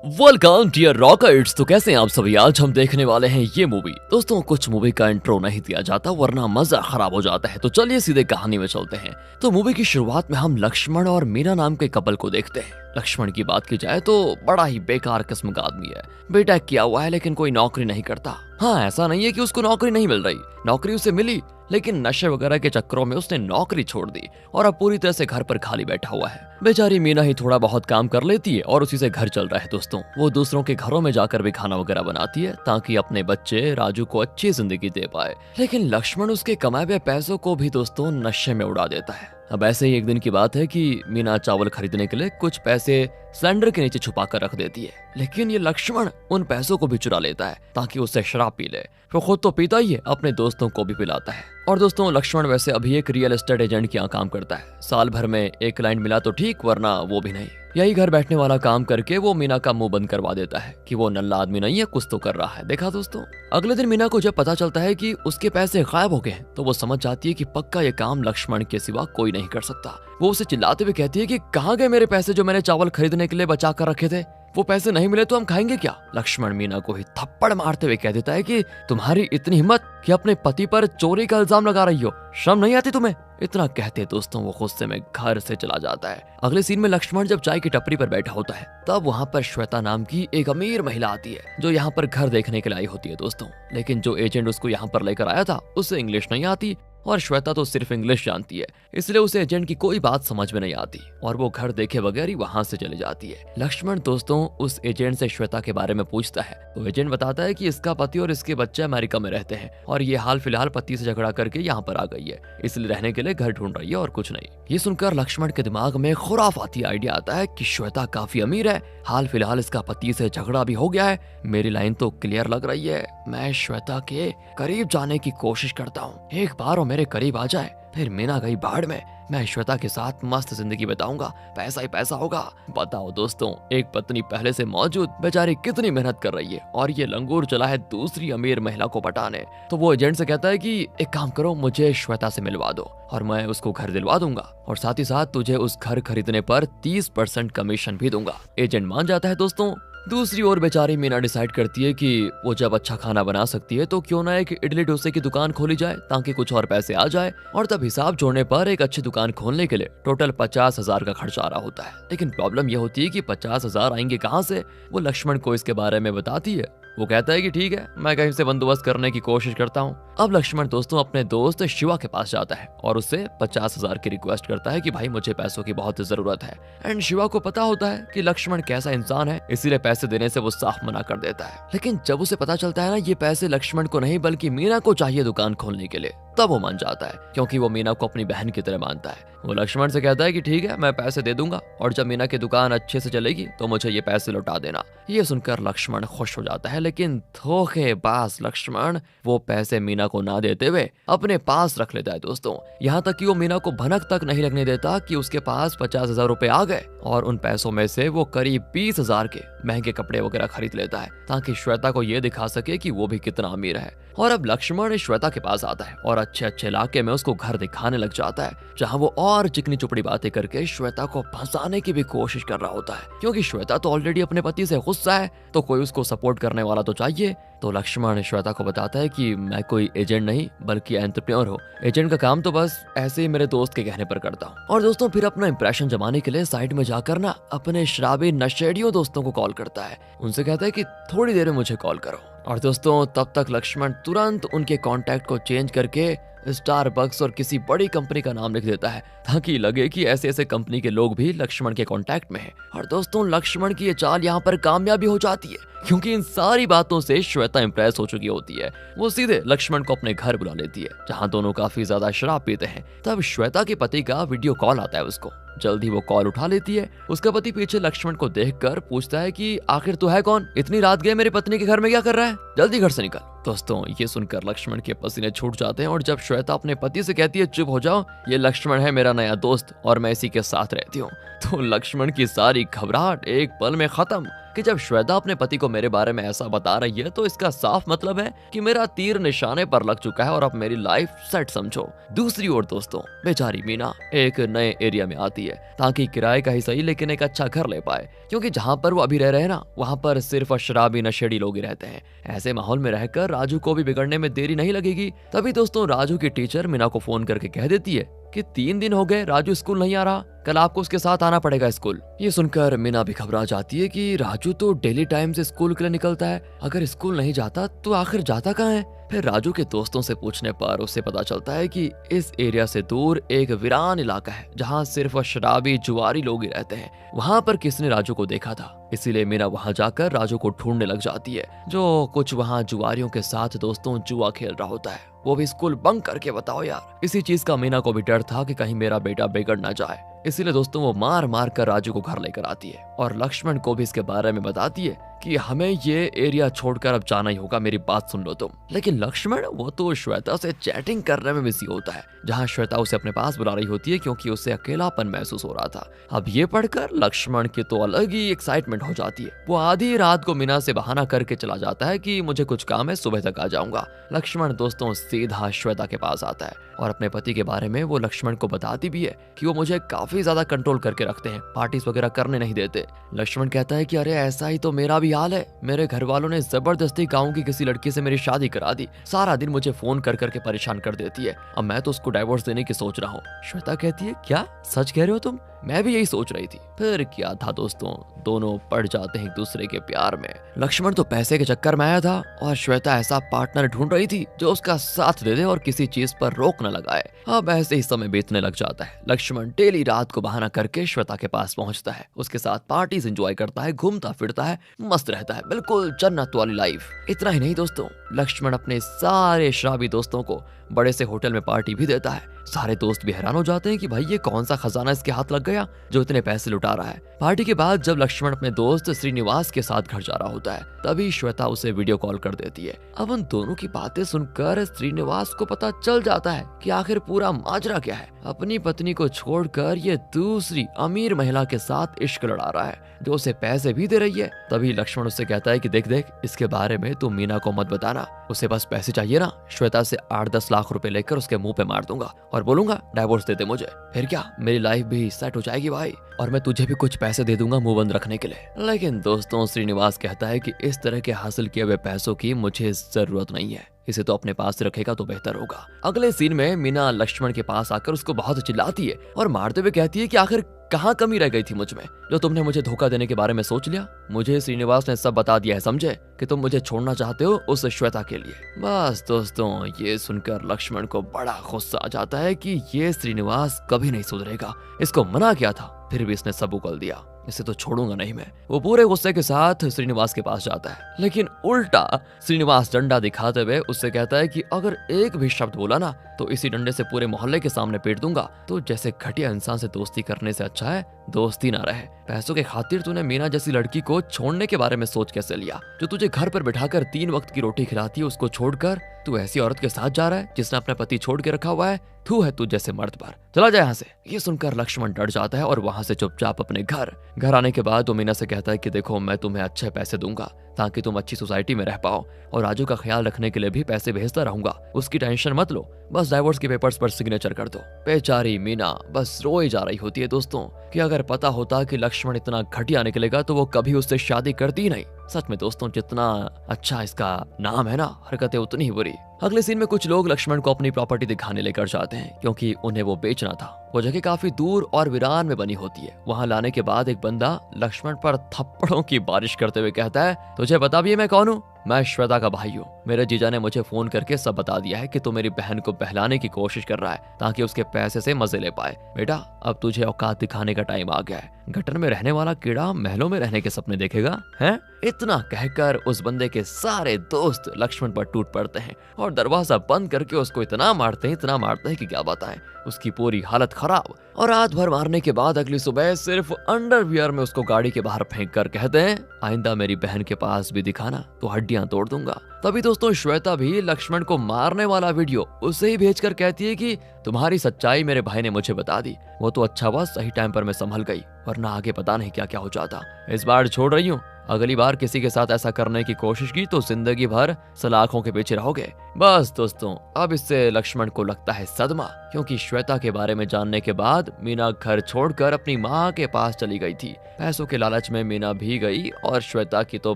Welcome dear rockets. तो कैसे हैं आप सभी। आज हम देखने वाले हैं ये मूवी। दोस्तों कुछ मूवी का इंट्रो नहीं दिया जाता वरना मजा खराब हो जाता है। तो चलिए सीधे कहानी में चलते हैं। तो मूवी की शुरुआत में हम लक्ष्मण और मीना नाम के कपल को देखते हैं। लक्ष्मण की बात की जाए तो बड़ा ही बेकार किस्म का आदमी है। बीटेक किया हुआ है लेकिन कोई नौकरी नहीं करता। हाँ, ऐसा नहीं है कि उसको नौकरी नहीं मिल रही, नौकरी उसे मिली, लेकिन नशे वगैरह के चक्करों में उसने नौकरी छोड़ दी और अब पूरी तरह से घर पर खाली बैठा हुआ है। बेचारी मीना ही थोड़ा बहुत काम कर लेती है और उसी से घर चल रहा है। दोस्तों वो दूसरों के घरों में जाकर भी खाना वगैरह बनाती है ताकि अपने बच्चे राजू को अच्छी जिंदगी दे पाए। लेकिन लक्ष्मण उसके कमाए हुए पैसों को भी दोस्तों नशे में उड़ा देता है। अब ऐसे ही एक दिन की बात है कि मीना चावल खरीदने के लिए कुछ पैसे सिलेंडर के नीचे छुपा कर रख देती है, लेकिन ये लक्ष्मण उन पैसों को भी चुरा लेता है ताकि उससे शराब पी ले। वो खुद तो पीता ही है, अपने दोस्तों को भी पिलाता है। और दोस्तों लक्ष्मण वैसे अभी एक रियल एस्टेट एजेंट के यहाँ काम करता है। साल भर में एक क्लाइंट मिला तो ठीक, वरना वो भी नहीं। यही घर बैठने वाला काम करके वो मीना का मुंह बंद करवा देता है कि वो नल्ला आदमी नहीं है, कुछ तो कर रहा है। देखा दोस्तों, अगले दिन मीना को जब पता चलता है कि उसके पैसे गायब हो गए हैं तो वो समझ जाती है कि पक्का ये काम लक्ष्मण के सिवा कोई नहीं कर सकता। वो उसे चिल्लाते हुए कहती है कि कहाँ गए मेरे पैसे जो मैंने चावल खरीदने के लिए बचा कर रखे थे। वो पैसे नहीं मिले तो हम खाएंगे क्या। लक्ष्मण मीना को ही थप्पड़ मारते हुए कह देता है कि तुम्हारी इतनी हिम्मत कि अपने पति पर चोरी का इल्जाम लगा रही हो, शर्म नहीं आती तुम्हें। इतना कहते दोस्तों वो गुस्से में घर से चला जाता है। अगले सीन में लक्ष्मण जब चाय की टपरी पर बैठा होता है तब वहाँ पर श्वेता नाम की एक अमीर महिला आती है जो यहाँ पर घर देखने के लिए आई होती है दोस्तों। लेकिन जो एजेंट उसको यहाँ पर लेकर आया था उसे इंग्लिश नहीं आती और श्वेता तो सिर्फ इंग्लिश जानती है, इसलिए उसे एजेंट की कोई बात समझ में नहीं आती और वो घर देखे बगैर ही वहां से चली जाती है। लक्ष्मण दोस्तों उस एजेंट से श्वेता के बारे में पूछता है तो एजेंट बताता है कि इसका पति और इसके बच्चे अमेरिका में रहते हैं और ये हाल फिलहाल पति से झगड़ा करके यहाँ पर आ गई है, इसलिए रहने के लिए घर ढूंढ रही है और कुछ नहीं। ये सुनकर लक्ष्मण के दिमाग में खुराफाती आइडिया आता है कि श्वेता काफी अमीर है, हाल फिलहाल इसका पति से झगड़ा भी हो गया है। मेरी लाइन तो क्लियर लग रही है, मैं श्वेता के करीब जाने की कोशिश करता हूँ। एक बार वो मेरे करीब आ जाए फिर मीना गई बाढ़ में, मैं श्वेता के साथ मस्त जिंदगी बिताऊंगा, पैसा ही पैसा होगा। बताओ दोस्तों, एक पत्नी पहले से मौजूद बेचारी कितनी मेहनत कर रही है और ये लंगूर चला है दूसरी अमीर महिला को पटाने। तो वो एजेंट से कहता है कि एक काम करो, मुझे श्वेता से मिलवा दो और मैं उसको घर दिलवा दूंगा और साथ ही साथ तुझे उस घर खरीदने पर 30% कमीशन भी दूंगा। एजेंट मान जाता है दोस्तों। दूसरी ओर बेचारी मीना डिसाइड करती है कि वो जब अच्छा खाना बना सकती है तो क्यों ना एक इडली डोसे की दुकान खोली जाए ताकि कुछ और पैसे आ जाए। और तब हिसाब जोड़ने पर एक अच्छी दुकान खोलने के लिए टोटल 50,000 का खर्चा आ रहा होता है। लेकिन प्रॉब्लम यह होती है कि 50,000 आएंगे कहाँ से। वो लक्ष्मण को इसके बारे में बताती है। वो कहता है कि ठीक है, मैं कहीं से बंदोबस्त करने की कोशिश करता हूँ। अब लक्ष्मण दोस्तों अपने दोस्त शिवा के पास जाता है और उससे 50,000 की रिक्वेस्ट करता है कि भाई मुझे पैसों की बहुत जरूरत है। एंड शिवा को पता होता है कि लक्ष्मण कैसा इंसान है, इसीलिए पैसे देने से वो साफ मना कर देता है। लेकिन जब उसे पता चलता है ना ये पैसे लक्ष्मण को नहीं बल्कि मीना को चाहिए दुकान खोलने के लिए, तब वो मान जाता है क्योंकि वो मीना को अपनी बहन की तरह मानता है। वो लक्ष्मण से कहता है कि ठीक है, मैं पैसे दे दूंगा और जब मीना की दुकान अच्छे से चलेगी तो मुझे ये पैसे लौटा देना। ये सुनकर लक्ष्मण खुश हो जाता है, लेकिन धोखेबाज लक्ष्मण वो पैसे मीना को ना देते हुए अपने पास रख लेता है दोस्तों। यहाँ तक कि वो मीना को भनक तक नहीं लगने देता कि उसके पास 50,000 रुपए आ गए और उन पैसों में से वो करीब 20,000 के महंगे कपड़े वगैरह खरीद लेता है ताकि श्वेता को ये दिखा सके कि वो भी कितना अमीर है। और अब लक्ष्मण श्वेता के पास आता है और अच्छे अच्छे इलाके में उसको घर दिखाने लग जाता है जहाँ वो और चिकनी चुपड़ी बातें करके श्वेता को फंसाने की भी कोशिश कर रहा होता है, क्योंकि श्वेता तो ऑलरेडी अपने पति से गुस्सा है तो कोई उसको सपोर्ट करने वाला तो चाहिए। तो लक्ष्मण श्वेता को बताता है कि मैं कोई एजेंट नहीं बल्कि एंटरप्रेन्योर हूँ, एजेंट का काम तो बस ऐसे ही मेरे दोस्त के कहने पर करता हूँ। और दोस्तों फिर अपना इंप्रेशन जमाने के लिए साइड में जाकर ना अपने शराबी नशेड़ियों दोस्तों को कॉल करता है। उनसे कहता है कि थोड़ी देर में मुझे कॉल करो। और दोस्तों तब तक लक्ष्मण तुरंत उनके कॉन्टैक्ट को चेंज करके स्टारबक्स और किसी बड़ी कंपनी का नाम लिख देता है ताकि लगे कि ऐसे ऐसे कंपनी के लोग भी लक्ष्मण के कांटेक्ट में हैं। और दोस्तों लक्ष्मण की ये चाल यहाँ पर कामयाबी हो जाती है क्योंकि इन सारी बातों से श्वेता इंप्रेस हो चुकी होती है। वो सीधे लक्ष्मण को अपने घर बुला लेती है जहाँ दोनों काफी ज्यादा शराब पीते हैं। तब श्वेता के पति का वीडियो कॉल आता है उसको। जल्दी वो कॉल उठा लेती है। उसका पति पीछे लक्ष्मण को देखकर पूछता है कि आखिर तू है कौन, इतनी रात गए मेरी पत्नी के घर में क्या कर रहा है, जल्दी घर से निकल। दोस्तों ये सुनकर लक्ष्मण के पसीने छूट जाते हैं और जब श्वेता अपने पति से कहती है चुप हो जाओ, ये लक्ष्मण है मेरा नया दोस्त और मैं इसी के साथ रहती हूँ, तो लक्ष्मण की सारी घबराहट एक पल में खत्म कि जब श्वेता अपने पति को मेरे बारे में ऐसा बता रही है तो इसका साफ मतलब है कि मेरा तीर निशाने पर लग चुका है और अब मेरी लाइफ सेट समझो। दूसरी ओर दोस्तों बेचारी मीना एक नए एरिया में आती है ताकि किराए का ही सही लेकिन एक अच्छा घर ले पाए, क्योंकि जहाँ पर वो अभी रह रहे हैं ना वहाँ पर सिर्फ शराबी नशेड़ी लोग ही रहते हैं। ऐसे माहौल में रहकर राजू को भी बिगड़ने में देरी नहीं लगेगी। तभी दोस्तों राजू की टीचर मीना को फोन करके कह देती है कि 3 दिन हो गए राजू स्कूल नहीं आ रहा, कल आपको उसके साथ आना पड़ेगा स्कूल। ये सुनकर मीना भी घबरा जाती है कि राजू तो डेली टाइम से स्कूल के लिए निकलता है, अगर स्कूल नहीं जाता तो आखिर जाता कहाँ है। फिर राजू के दोस्तों से पूछने पर उसे पता चलता है कि इस एरिया से दूर एक वीरान इलाका है जहाँ सिर्फ शराबी जुआरी लोग ही रहते हैं। वहाँ पर किसने राजू को देखा था, इसीलिए मीना वहाँ जाकर राजू को ढूंढने लग जाती है, जो कुछ वहाँ जुआरियों के साथ दोस्तों जुआ खेल रहा होता है, वो भी स्कूल बंक करके। बताओ यार, इसी चीज का मीना को भी डर था कि कहीं मेरा बेटा बिगड़ ना जाए, इसीलिए दोस्तों वो मार मार कर राजू को घर लेकर आती है और लक्ष्मण को भी इसके बारे में बताती है कि हमें ये एरिया छोड़कर अब जाना ही होगा, मेरी बात सुन लो तुम। लेकिन लक्ष्मण वो तो श्वेता से चैटिंग करने में बिजी होता है, जहाँ श्वेता उसे अपने पास बुला रही होती है क्योंकि उसे अकेलापन महसूस हो रहा था। अब ये पढ़कर लक्ष्मण की तो अलग ही एक्साइटमेंट हो जाती है। वो आधी रात को मीना से बहाना करके चला जाता है कि मुझे कुछ काम है, सुबह तक आ जाऊंगा। लक्ष्मण दोस्तों सीधा श्वेता के पास आता है और अपने पति के बारे में वो लक्ष्मण को बताती भी है कि वो मुझे काफी ज्यादा कंट्रोल करके रखते हैं, पार्टीज वगैरह करने नहीं देते। लक्ष्मण कहता है कि अरे ऐसा ही तो मेरा भी हाल है, मेरे घर वालों ने जबरदस्ती गाँव की किसी लड़की से मेरी शादी करा दी, सारा दिन मुझे फोन कर करके परेशान कर देती है, अब मैं तो उसको डाइवोर्स देने की सोच रहा हूँ। श्वेता कहती है क्या सच कह रहे हो तुम, मैं भी यही सोच रही थी। फिर क्या था दोस्तों, दोनों पड़ जाते हैं एक दूसरे के प्यार में। लक्ष्मण तो पैसे के चक्कर में आया था और श्वेता ऐसा पार्टनर ढूंढ रही थी जो उसका साथ दे दे और किसी चीज पर रोक न लगाए। अब ऐसे ही समय बीतने लग जाता है। लक्ष्मण डेली रात को बहाना करके श्वेता के पास पहुंचता है, उसके साथ पार्टीज एंजॉय करता है, घूमता फिरता है, मस्त रहता है, बिल्कुल जन्नत वाली लाइफ। इतना ही नहीं दोस्तों, लक्ष्मण अपने सारे शराबी दोस्तों को बड़े से होटल में पार्टी भी देता है। सारे दोस्त भी हैरान हो जाते हैं कि भाई ये कौन सा खजाना इसके हाथ लग गया जो इतने पैसे लुटा रहा है। पार्टी के बाद जब लक्ष्मण अपने दोस्त श्रीनिवास के साथ घर जा रहा होता है तभी श्वेता उसे वीडियो कॉल कर देती है। अब उन दोनों की बातें सुनकर श्रीनिवास को पता चल जाता है कि आखिर पूरा माजरा क्या है। अपनी पत्नी को छोड़कर ये दूसरी अमीर महिला के साथ इश्क लड़ा रहा है जो उसे पैसे भी दे रही है। तभी लक्ष्मण उससे कहता है कि देख देख, इसके बारे में तू मीना को मत बताना, उसे बस पैसे चाहिए ना, श्वेता से 8-10 लाख रुपए लेकर उसके मुंह पे मार दूंगा और बोलूंगा डाइवोर्स दे दे मुझे, फिर क्या मेरी लाइफ भी सेट हो जाएगी भाई, और मैं तुझे भी कुछ पैसे दे दूंगा मुंह बंद रखने के लिए। लेकिन दोस्तों श्रीनिवास कहता है कि इस तरह के हासिल किए हुए पैसों की मुझे जरूरत नहीं है, इसे तो अपने पास रखेगा तो बेहतर होगा। अगले सीन में मीना लक्ष्मण के पास आकर उसको बहुत चिल्लाती है और मारते हुए कहती है कि आखिर कहाँ कमी रह गई थी मुझ में जो तुमने मुझे धोखा देने के बारे में सोच लिया। मुझे श्रीनिवास ने सब बता दिया है, समझे, कि तुम मुझे छोड़ना चाहते हो उस श्वेता के लिए। बस दोस्तों ये सुनकर लक्ष्मण को बड़ा गुस्सा आ जाता है कि ये श्रीनिवास कभी नहीं सुधरेगा, इसको मना किया था फिर भी इसने सब उगल दिया, इसे तो छोड़ूंगा नहीं मैं। वो पूरे गुस्से के साथ श्रीनिवास के पास जाता है, लेकिन उल्टा श्रीनिवास डंडा दिखाते हुए उससे कहता है कि अगर एक भी शब्द बोला ना तो इसी डंडे से पूरे मोहल्ले के सामने पीट दूंगा। तो जैसे घटिया इंसान से दोस्ती करने से अच्छा है दोस्ती ना रहे। पैसों के खातिर तूने मीना जैसी लड़की को छोड़ने के बारे में सोच कैसे लिया, जो तुझे घर पर बिठाकर 3 वक्त की रोटी खिलाती है, उसको छोड़कर तू ऐसी औरत के साथ जा रहा है जिसने अपना पति छोड़ के रखा हुआ है। तू है तू जैसे मर्द पर, चला जाए यहाँ से। ये सुनकर लक्ष्मण डर जाता है और वहां से चुपचाप अपने घर आने के बाद वो मीना से कहता है कि देखो मैं तुम्हें अच्छे पैसे दूंगा ताकि तुम अच्छी सोसाइटी में रह पाओ, और राजू का ख्याल रखने के लिए भी पैसे भेजता रहूंगा, उसकी टेंशन मत लो, बस डाइवोर्स के पेपर्स पर सिग्नेचर कर दो। बेचारी मीना बस रोई जा रही होती है दोस्तों कि अगर पता होता कि लक्ष्मण इतना घटिया निकलेगा तो वो कभी उससे शादी करती ही नहीं। सच में दोस्तों जितना अच्छा इसका नाम है ना, हरकतें उतनी ही बुरी। अगले सीन में कुछ लोग लक्ष्मण को अपनी प्रॉपर्टी दिखाने लेकर जाते हैं क्योंकि उन्हें वो बेचना था। वो जगह काफी दूर और वीरान में बनी होती है। वहां लाने के बाद एक बंदा लक्ष्मण पर थप्पड़ों की बारिश करते हुए कहता है, तुझे पता भी है मैं कौन हूँ? मैं श्वेता का भाई हूँ। मेरे जीजा ने मुझे फोन करके सब बता दिया है कि तू मेरी बहन को बहलाने की कोशिश कर रहा है ताकि उसके पैसे से मजे ले पाए। बेटा अब तुझे औकात दिखाने का टाइम आ गया है। गटर में रहने वाला कीड़ा महलों में रहने के सपने देखेगा हैं? इतना कहकर उस बंदे के सारे दोस्त लक्ष्मण पर टूट पड़ते हैं और और दरवाजा बंद करके उसको इतना मारते हैं कि क्या बताएं। उसकी पूरी हालत खराब। और रात भर मारने के बाद अगली सुबह सिर्फ अंडरवियर में उसको गाड़ी के बाहर फेंक कर कहते हैं, आइंदा मेरी बहन के पास भी दिखाना तो हड्डियां तोड़ दूंगा। तभी दोस्तों श्वेता भी लक्ष्मण को मारने वाला वीडियो उसे ही भेजकर कहती है कि तुम्हारी सच्चाई मेरे भाई ने मुझे बता दी। वो तो अच्छा हुआ सही टाइम पर मैं संभल गई, वरना आगे पता नहीं क्या क्या हो जाता। इस बार छोड़ रही हूँ, अगली बार किसी के साथ ऐसा करने की कोशिश की तो जिंदगी भर सलाखों के पीछे रहोगे। बस दोस्तों, अब इससे लक्ष्मण को लगता है सदमा, क्योंकि श्वेता के बारे में जानने के बाद मीना घर छोड़कर अपनी माँ के पास चली गई थी। पैसों के लालच में मीना भी गई और श्वेता की तो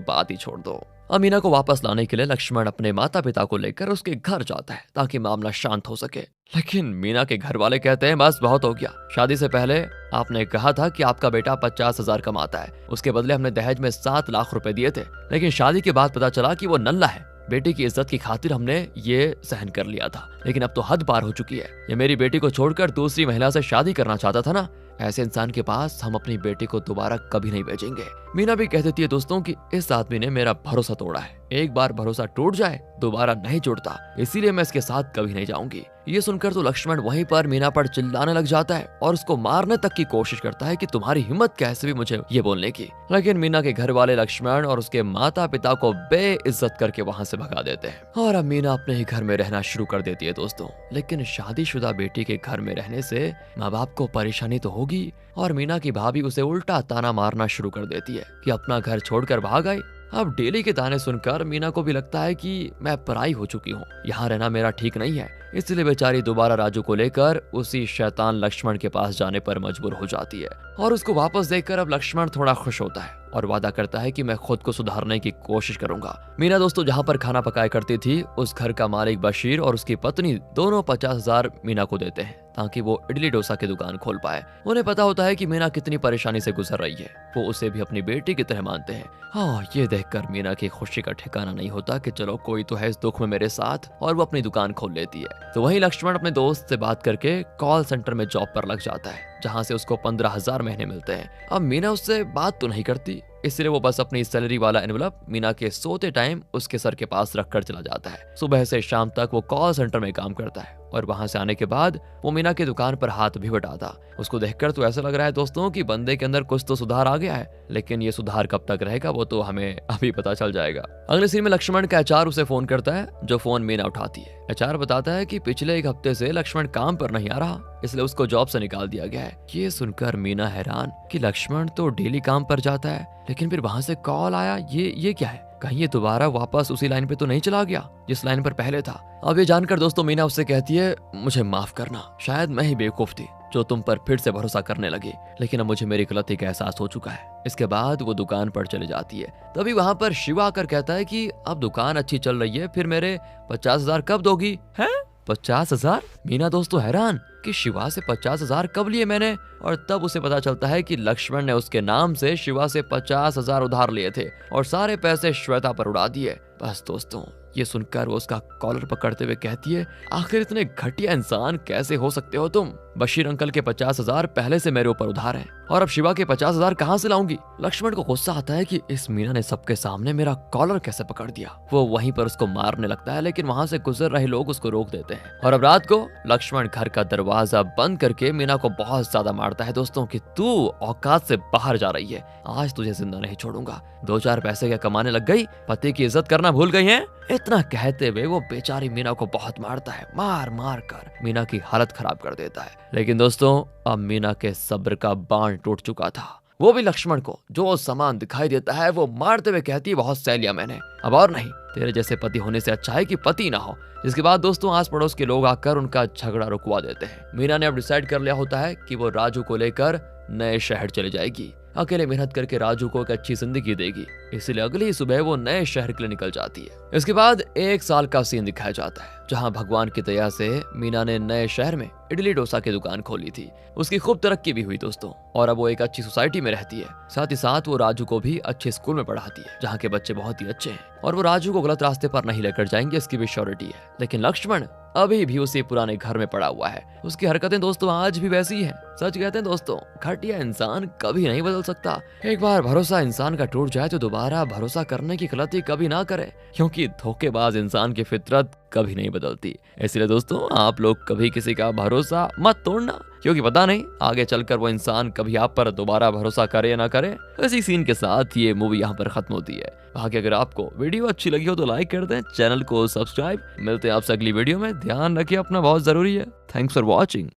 बात ही छोड़ दो। अब मीना को वापस लाने के लिए लक्ष्मण अपने माता पिता को लेकर उसके घर जाता है ताकि मामला शांत हो सके। लेकिन मीना के घर वाले कहते हैं बस बहुत हो गया, शादी से पहले आपने कहा था कि आपका बेटा 50,000 कमाता है, उसके बदले हमने दहेज में 7 लाख रुपए दिए थे, लेकिन शादी के बाद पता चला कि वो नल्ला है। बेटी की इज्जत की खातिर हमने ये सहन कर लिया था, लेकिन अब तो हद पार हो चुकी है। ये मेरी बेटी को छोड़कर दूसरी महिला से शादी करना चाहता था ना, ऐसे इंसान के पास हम अपनी बेटी को दोबारा कभी नहीं भेजेंगे। मीना भी कह देती है दोस्तों कि इस आदमी ने मेरा भरोसा तोड़ा है, एक बार भरोसा टूट जाए दोबारा नहीं जुड़ता, इसीलिए मैं इसके साथ कभी नहीं जाऊंगी। ये सुनकर तो लक्ष्मण वहीं पर मीना पर चिल्लाने लग जाता है और उसको मारने तक की कोशिश करता है कि तुम्हारी हिम्मत कैसे भी मुझे ये बोलने की। लेकिन मीना के घर वाले लक्ष्मण और उसके माता पिता को बेइज्जत करके वहां से भगा देते हैं और अब मीना अपने ही घर में रहना शुरू कर देती है दोस्तों। लेकिन शादीशुदा बेटी के घर में रहने से माँ बाप को परेशानी तो होगी, और मीना की भाभी उसे उल्टा ताना मारना शुरू कर देती है कि अपना घर छोड़कर भाग आई। अब डेली के ताने सुनकर मीना को भी लगता है कि मैं पराई हो चुकी हूँ, यहाँ रहना मेरा ठीक नहीं है। इसलिए बेचारी दोबारा राजू को लेकर उसी शैतान लक्ष्मण के पास जाने पर मजबूर हो जाती है। और उसको वापस देखकर अब लक्ष्मण थोड़ा खुश होता है और वादा करता है कि मैं खुद को सुधारने की कोशिश करूंगा। मीना दोस्तों जहाँ पर खाना पकाया करती थी, उस घर का मालिक बशीर और उसकी पत्नी दोनों 50,000 मीना को देते हैं ताकि वो इडली डोसा की दुकान खोल पाए। उन्हें पता होता है कि मीना कितनी परेशानी से गुजर रही है, वो उसे भी अपनी बेटी की तरह मानते हैं। हाँ, ये देखकर मीना की खुशी का ठिकाना नहीं होता कि चलो कोई तो है इस दुख में मेरे साथ, और वो अपनी दुकान खोल लेती है। तो वहीं लक्ष्मण अपने दोस्त से बात करके कॉल सेंटर में जॉब पर लग जाता है, जहाँ से उसको 15,000 महीने मिलते हैं। अब मीना उससे बात तो नहीं करती, इसलिए वो बस अपनी सैलरी वाला एनवलप मीना के सोते टाइम उसके सर के पास रखकर चला जाता है। सुबह से शाम तक वो कॉल सेंटर में काम करता है और वहां से आने के बाद वो मीना की दुकान पर हाथ भी बटाता। उसको देखकर तो ऐसा लग रहा है दोस्तों कि बंदे के अंदर कुछ तो सुधार आ गया है, लेकिन ये सुधार कब तक रहेगा वो तो हमें अभी पता चल जाएगा। अगले सीन में लक्ष्मण का एचआर उसे फोन करता है, जो फोन मीना उठाती है। एचआर बताता है कि पिछले 1 हफ्ते से लक्ष्मण काम पर नहीं आ रहा, इसलिए उसको जॉब से निकाल दिया गया है। ये सुनकर मीना हैरान कि लक्ष्मण तो डेली काम पर जाता है, लेकिन फिर वहां से कॉल आया, ये क्या है? कहीं ये दोबारा वापस उसी लाइन पे तो नहीं चला गया जिस लाइन पर पहले था? अब ये जानकर दोस्तों मीना उससे कहती है, मुझे माफ करना, शायद मैं ही बेवकूफ थी जो तुम पर फिर से भरोसा करने लगी, लेकिन अब मुझे मेरी गलती का एहसास हो चुका है। इसके बाद वो दुकान पर चली जाती है। तभी वहां पर शिवा आकर कहता है कि अब दुकान अच्छी चल रही है, फिर मेरे 50,000 कब दोगी? है 50,000? मीना दोस्तों हैरान कि शिवा से 50,000 कब लिए मैंने, और तब उसे पता चलता है कि लक्ष्मण ने उसके नाम से शिवा से 50,000 उधार लिए थे और सारे पैसे श्वेता पर उड़ा दिए। बस दोस्तों, ये सुनकर वो उसका कॉलर पकड़ते हुए कहती है, आखिर इतने घटिया इंसान कैसे हो सकते हो तुम? बशीर अंकल के 50,000 पहले से मेरे ऊपर उधार है, और अब शिवा के 50,000 कहाँ से लाऊंगी? लक्ष्मण को गुस्सा आता है कि इस मीना ने सबके सामने मेरा कॉलर कैसे पकड़ दिया। वो वहीं पर उसको मारने लगता है, लेकिन वहां से गुजर रहे लोग उसको रोक देते हैं। और अब रात को लक्ष्मण घर का दरवाजा बंद करके मीना को बहुत ज्यादा मारता है दोस्तों कि तू औकात से बाहर जा रही है, आज तुझे जिंदा नहीं छोड़ूंगा। 2-4 पैसे क्या कमाने लग गई, पति की इज्जत करना भूल गई है? इतना कहते हुए वो बेचारी मीना को बहुत मारता है, मार मार कर मीना की हालत खराब कर देता है। लेकिन दोस्तों, अब मीना के सब्र का बांध टूट चुका था। वो भी लक्ष्मण को जो सामान दिखाई देता है वो मारते हुए कहती है, बहुत सह लिया मैंने, अब और नहीं, तेरे जैसे पति होने से अच्छा है कि पति ना हो। जिसके बाद दोस्तों आस पड़ोस के लोग आकर उनका झगड़ा रुकवा देते हैं। मीना ने अब डिसाइड कर लिया होता है कि वो राजू को लेकर नए शहर चले जाएगी, अकेले मेहनत करके राजू को एक अच्छी जिंदगी देगी, इसलिए अगली सुबह वो नए शहर के लिए निकल जाती है। इसके बाद 1 साल का सीन दिखाया जाता है, जहां भगवान की दया से मीना ने नए शहर में इडली डोसा की दुकान खोली थी। उसकी खूब तरक्की भी हुई दोस्तों, और अब वो एक अच्छी सोसाइटी में रहती है। साथ ही साथ वो राजू को भी अच्छे स्कूल में पढ़ाती है, जहाँ के बच्चे बहुत ही अच्छे हैं, और वो राजू को गलत रास्ते पर नहीं लेकर जाएंगे, इसकी भी श्योरिटी है। लेकिन लक्ष्मण अभी भी उसी पुराने घर में पड़ा हुआ है। उसकी हरकतें दोस्तों आज भी वैसी है, सच कहते हैं दोस्तों, घटिया इंसान कभी नहीं बदल सकता। एक बार भरोसा इंसान का टूट जाए तो दोबारा भरोसा करने की गलती कभी ना करे, क्योंकि धोखेबाज इंसान की फितरत कभी नहीं बदलती। इसलिए दोस्तों, आप लोग कभी किसी का भरोसा मत तोड़ना, क्योंकि पता नहीं आगे चलकर वो इंसान कभी आप पर दोबारा भरोसा करे या ना करे। इसी सीन के साथ ये मूवी यहाँ पर खत्म होती है। बाकी अगर आपको वीडियो अच्छी लगी हो तो लाइक कर दें, चैनल को सब्सक्राइब। मिलते हैं आपसे अगली वीडियो में। ध्यान रखिए अपना, बहुत जरूरी है। Thanks for watching.